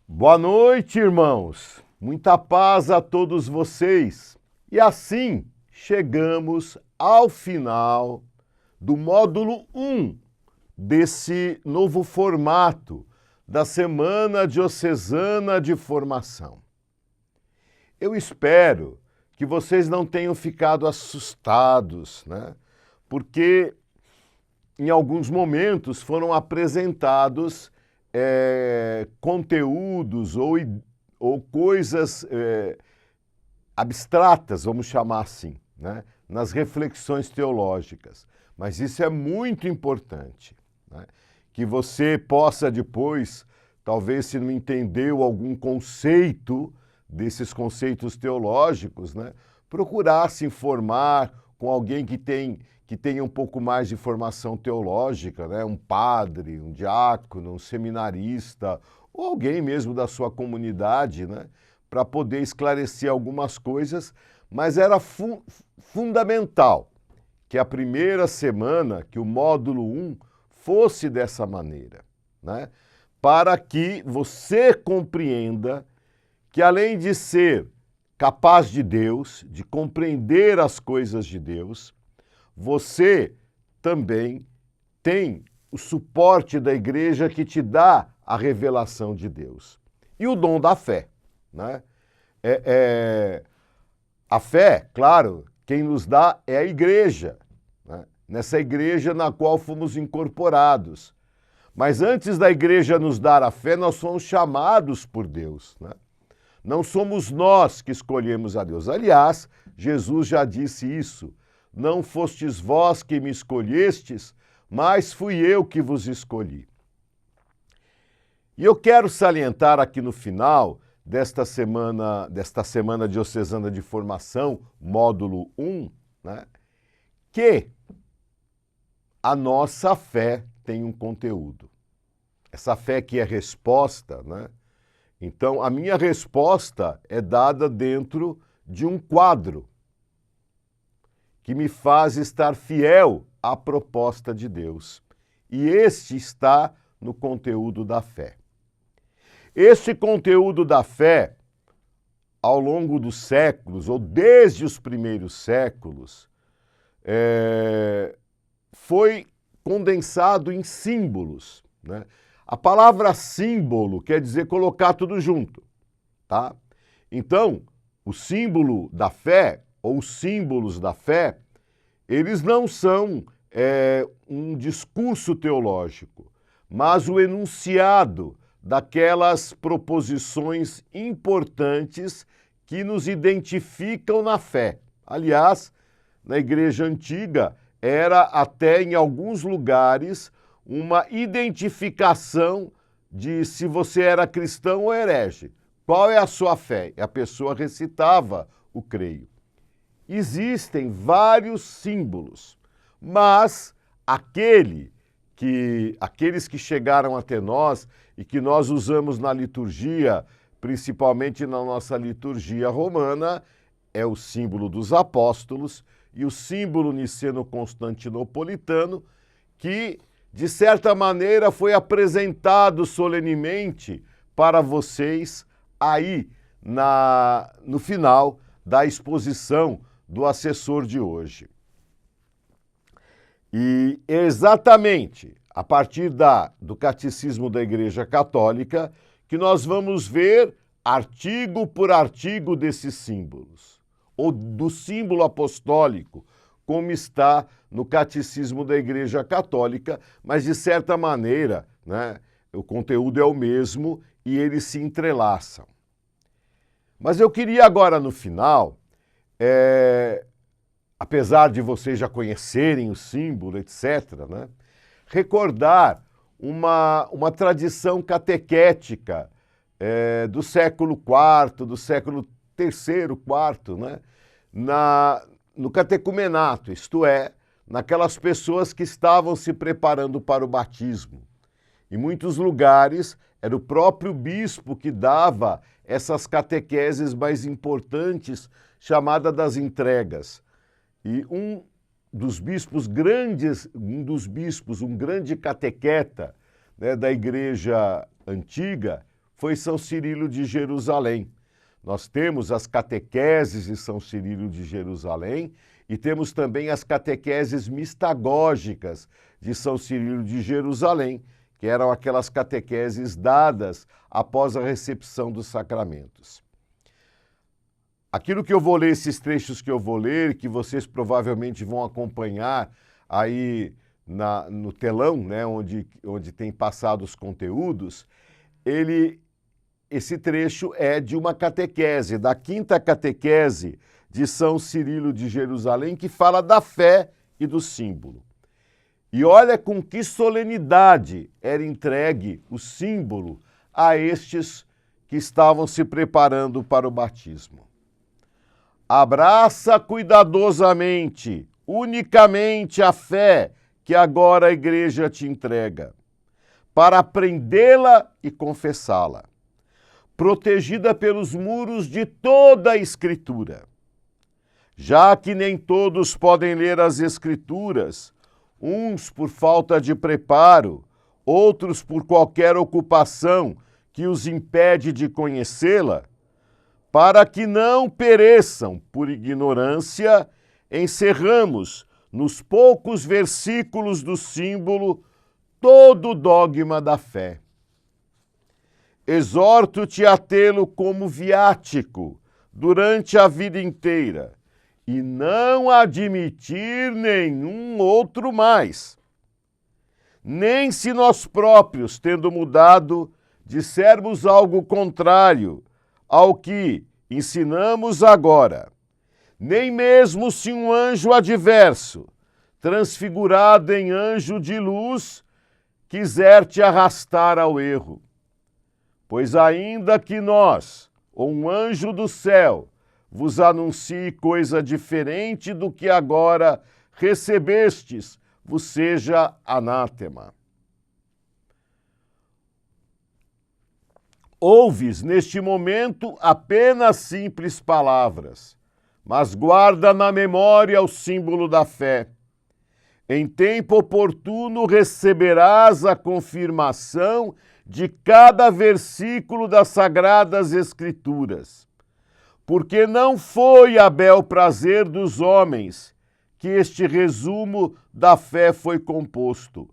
Boa noite, irmãos. Muita paz a todos vocês. E assim chegamos ao final do módulo 1 desse novo formato da Semana Diocesana de Formação. Eu espero que vocês não tenham ficado assustados, né? Porque em alguns momentos foram apresentados conteúdos ou coisas abstratas, vamos chamar assim, né? Nas reflexões teológicas. Mas isso é muito importante, né? Que você possa depois, talvez se não entendeu algum conceito desses conceitos teológicos, né? Procurar se informar com alguém que tenha um pouco mais de formação teológica, né? Um padre, um diácono, um seminarista, ou alguém mesmo da sua comunidade, né? Para poder esclarecer algumas coisas, mas era fundamental que a primeira semana, que o módulo 1, fosse dessa maneira, né? Para que você compreenda que além de ser capaz de Deus, de compreender as coisas de Deus, você também tem o suporte da igreja que te dá a revelação de Deus. E o dom da fé, né? A fé, claro, quem nos dá é a igreja, né? Nessa igreja na qual fomos incorporados. Mas antes da igreja nos dar a fé, nós fomos chamados por Deus, né? Não somos nós que escolhemos a Deus. Aliás, Jesus já disse isso. Não fostes vós que me escolhestes, mas fui eu que vos escolhi. E eu quero salientar aqui no final desta semana diocesana de formação, módulo 1, né, que a nossa fé tem um conteúdo. Essa fé que é resposta, né? Então, a minha resposta é dada dentro de um quadro que me faz estar fiel à proposta de Deus. E este está no conteúdo da fé. Este conteúdo da fé, ao longo dos séculos, ou desde os primeiros séculos, foi condensado em símbolos, né? A palavra símbolo quer dizer colocar tudo junto, tá? Então, o símbolo da fé, ou os símbolos da fé, eles não são um discurso teológico, mas o enunciado daquelas proposições importantes que nos identificam na fé. Aliás, na Igreja Antiga, era até em alguns lugares uma identificação de se você era cristão ou herege. Qual é a sua fé? E a pessoa recitava o creio. Existem vários símbolos, mas aqueles que chegaram até nós e que nós usamos na liturgia, principalmente na nossa liturgia romana, é o símbolo dos apóstolos e o símbolo niceno-constantinopolitano, que de certa maneira foi apresentado solenemente para vocês aí no final da exposição do assessor de hoje. E exatamente a partir do Catecismo da Igreja Católica que nós vamos ver artigo por artigo desses símbolos, ou do símbolo apostólico, como está no Catecismo da Igreja Católica, mas de certa maneira, né, o conteúdo é o mesmo e eles se entrelaçam. Mas eu queria agora no final, apesar de vocês já conhecerem o símbolo, etc., né, recordar uma tradição catequética do século IV, do século III, IV, né, no catecumenato, isto é, naquelas pessoas que estavam se preparando para o batismo. Em muitos lugares, era o próprio bispo que dava essas catequeses mais importantes, chamada das entregas. E um grande catequeta, né, da Igreja Antiga, foi São Cirilo de Jerusalém. Nós temos as catequeses de São Cirilo de Jerusalém e temos também as catequeses mistagógicas de São Cirilo de Jerusalém, que eram aquelas catequeses dadas após a recepção dos sacramentos. Aquilo que eu vou ler, esses trechos que eu vou ler, que vocês provavelmente vão acompanhar aí no telão, né, onde tem passado os conteúdos, esse trecho é de uma catequese, da quinta catequese de São Cirilo de Jerusalém, que fala da fé e do símbolo. E olha com que solenidade era entregue o símbolo a estes que estavam se preparando para o batismo. Abraça cuidadosamente, unicamente a fé que agora a Igreja te entrega, para aprendê-la e confessá-la, protegida pelos muros de toda a Escritura. Já que nem todos podem ler as Escrituras, uns por falta de preparo, outros por qualquer ocupação que os impede de conhecê-la, para que não pereçam por ignorância, encerramos nos poucos versículos do símbolo todo o dogma da fé. Exorto-te a tê-lo como viático durante a vida inteira e não admitir nenhum outro mais. Nem se nós próprios, tendo mudado, dissermos algo contrário ao que ensinamos agora, nem mesmo se um anjo adverso, transfigurado em anjo de luz, quiser te arrastar ao erro. Pois ainda que nós, ou um anjo do céu, vos anuncie coisa diferente do que agora recebestes, vos seja anátema. Ouves, neste momento, apenas simples palavras, mas guarda na memória o símbolo da fé. Em tempo oportuno receberás a confirmação de cada versículo das Sagradas Escrituras, porque não foi a bel prazer dos homens que este resumo da fé foi composto,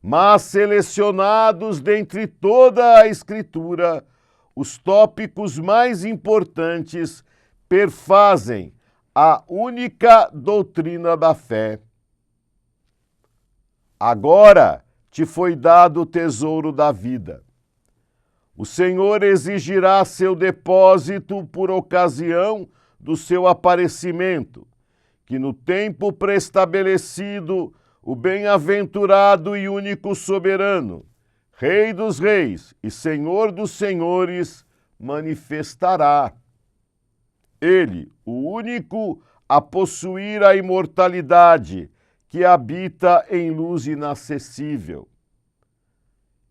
mas selecionados dentre toda a Escritura, os tópicos mais importantes perfazem a única doutrina da fé. Agora te foi dado o tesouro da vida. O Senhor exigirá seu depósito por ocasião do seu aparecimento, que no tempo preestabelecido o bem-aventurado e único soberano, Rei dos reis e Senhor dos senhores, manifestará. Ele, o único a possuir a imortalidade, que habita em luz inacessível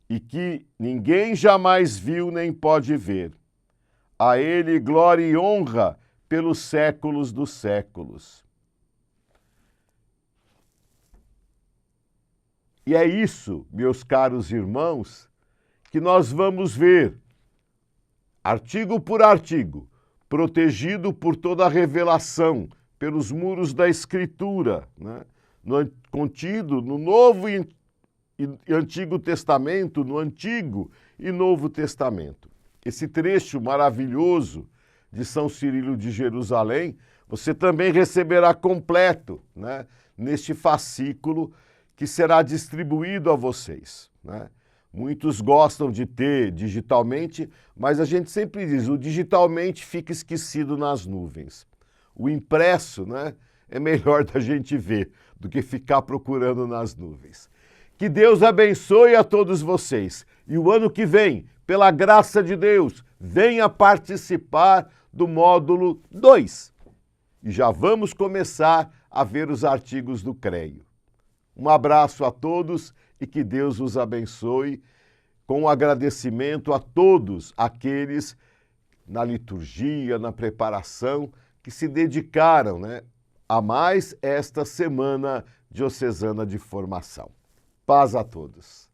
e que ninguém jamais viu nem pode ver. A ele glória e honra pelos séculos dos séculos. E é isso, meus caros irmãos, que nós vamos ver, artigo por artigo, protegido por toda a revelação, pelos muros da Escritura, né? Contido no Novo e Antigo Testamento, no Antigo e Novo Testamento. Esse trecho maravilhoso de São Cirilo de Jerusalém, você também receberá completo, né, neste fascículo que será distribuído a vocês, né? Muitos gostam de ter digitalmente, mas a gente sempre diz, o digitalmente fica esquecido nas nuvens. O impresso, né, é melhor da gente ver do que ficar procurando nas nuvens. Que Deus abençoe a todos vocês. E o ano que vem, pela graça de Deus, venha participar do módulo 2. E já vamos começar a ver os artigos do CREio. Um abraço a todos e que Deus os abençoe, com um agradecimento a todos aqueles na liturgia, na preparação, que se dedicaram, né, a mais esta semana diocesana de formação. Paz a todos.